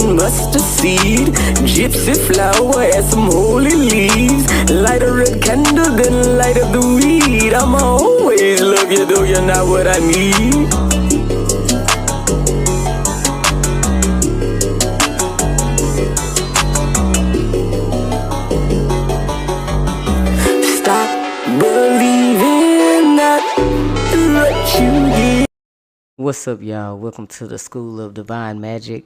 and mustard seed, gypsy flower and some holy leaves. Light a red candle, then light up the weed. I'ma always love you, though you're not what I need. What's up, y'all? Welcome to the School of Divine Magic.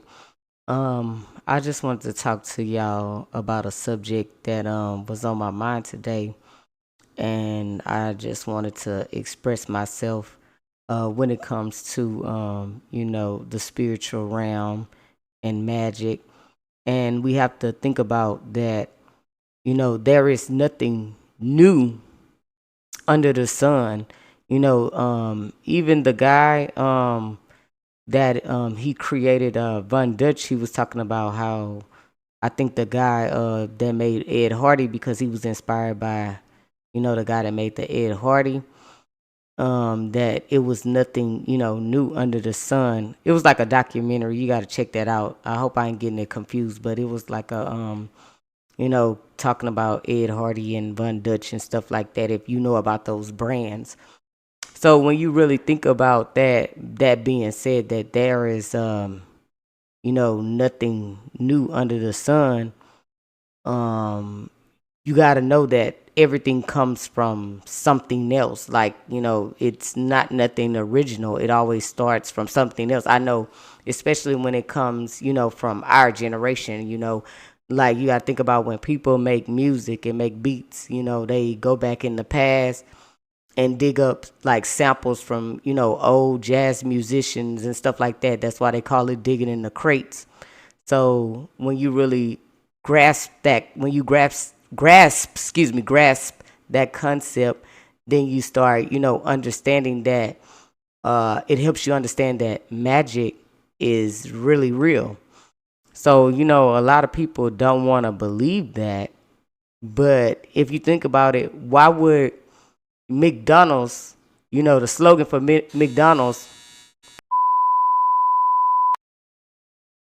I just wanted to talk to y'all about a subject that was on my mind today, and I just wanted to express myself when it comes to the spiritual realm and magic. And we have to think about that, there is nothing new under the sun. Even the guy that he created Von Dutch, he was talking about how I think the guy that made Ed Hardy, because he was inspired by the guy that made the Ed Hardy, that it was nothing new under the sun. It was like a documentary. You got to check that out. I hope I ain't getting it confused, but it was like a talking about Ed Hardy and Von Dutch and stuff like that, if you know about those brands. So when you really think about that being said, that there is, nothing new under the sun, you got to know that everything comes from something else. Like, it's not nothing original. It always starts from something else. I know, especially when it comes, from our generation, like you got to think about when people make music and make beats, they go back in the past and dig up like samples from, old jazz musicians and stuff like that. That's why they call it digging in the crates. So when you really grasp that concept, then you start, understanding that it helps you understand that magic is really real. So, a lot of people don't want to believe that. But if you think about it, why would McDonald's, the slogan for McDonald's.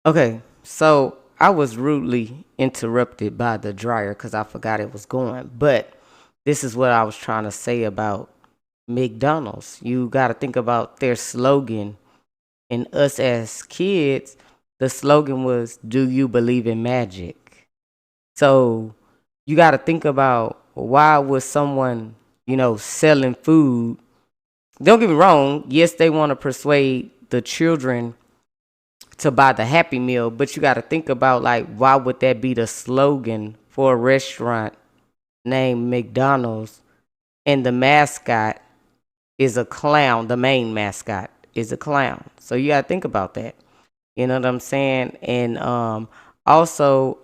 Okay, so I was rudely interrupted by the dryer because I forgot it was going. But this is what I was trying to say about McDonald's. You got to think about their slogan. And us as kids, the slogan was, "Do you believe in magic?" So you got to think about, why was someone selling food? Don't get me wrong. Yes, they want to persuade the children to buy the Happy Meal, but you got to think about, like, why would that be the slogan for a restaurant named McDonald's, and the mascot is a clown? The main mascot is a clown. So you got to think about that. You know what I'm saying? And also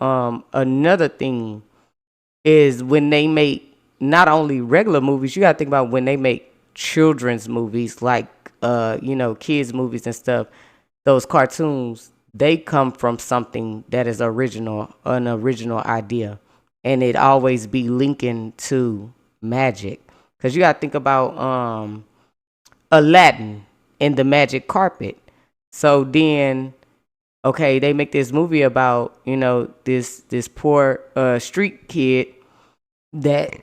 another thing is, when they make not only regular movies, you got to think about when they make children's movies, like, kids movies and stuff, those cartoons, they come from something that is an original idea. And it always be linking to magic. Because you got to think about Aladdin and the magic carpet. So then, okay, they make this movie about, this poor street kid that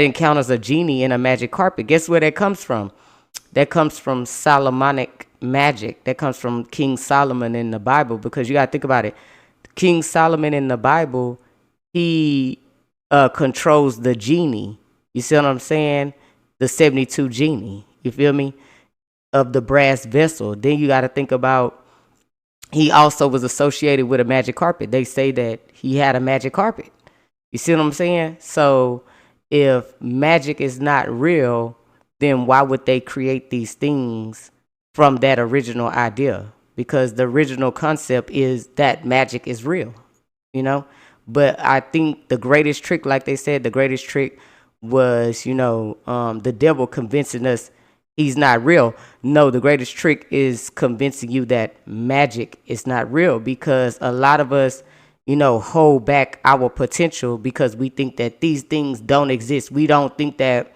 encounters a genie in a magic carpet. Guess where that comes from? That comes from Solomonic magic. That comes from King Solomon in the Bible, because you got to think about it. King Solomon in the Bible, he controls the genie. You see what I'm saying? The 72 genie. You feel me? Of the brass vessel. Then you got to think about, he also was associated with a magic carpet. They say that he had a magic carpet. You see what I'm saying? So if magic is not real, then why would they create these things from that original idea? Because the original concept is that magic is real, But I think the greatest trick, like they said, the greatest trick was, the devil convincing us he's not real. No, the greatest trick is convincing you that magic is not real, because a lot of us, hold back our potential because we think that these things don't exist. We don't think that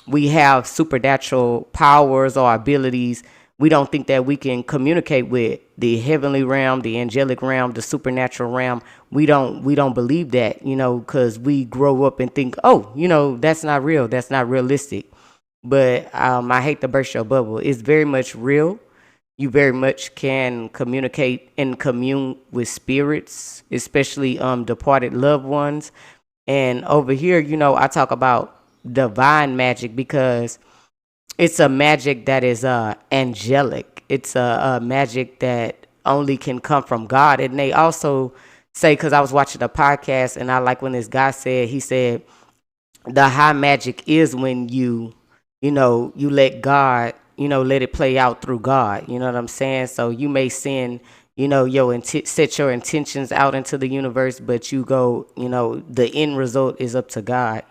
we have supernatural powers or abilities. we don't think that we can communicate with the heavenly realm, the angelic realm, the supernatural realm. We don't believe that, because we grow up and think, oh, that's not real, that's not realistic. But I hate to burst your bubble. It's very much real. You very much can communicate and commune with spirits, especially departed loved ones. And over here, I talk about divine magic because it's a magic that is angelic. It's a magic that only can come from God. And they also say, because I was watching a podcast and I like when this guy said, he said, the high magic is when you let God, let it play out through God. You know what I'm saying? So you may send, set your intentions out into the universe, but you go, the end result is up to God,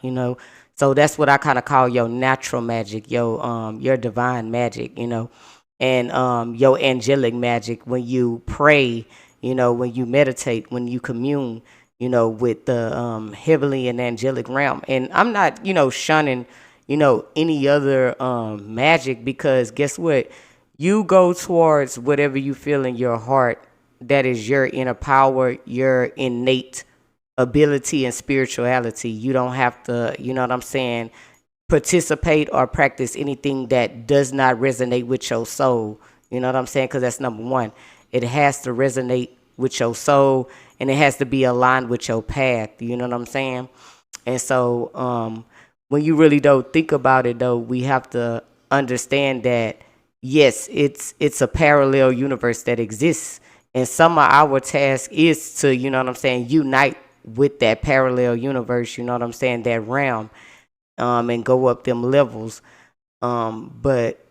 So that's what I kind of call your natural magic, your divine magic, and your angelic magic when you pray, when you meditate, when you commune, with the heavenly and angelic realm. And I'm not, shunning, any other magic, because guess what? You go towards whatever you feel in your heart that is your inner power, your innate ability and spirituality. You don't have to, participate or practice anything that does not resonate with your soul. You know what I'm saying? Because that's number one. It has to resonate with your soul, and it has to be aligned with your path. You know what I'm saying? And so when you really don't think about it, though, we have to understand that, yes, it's a parallel universe that exists. And some of our task is to, unite with that parallel universe, that realm, and go up them levels. But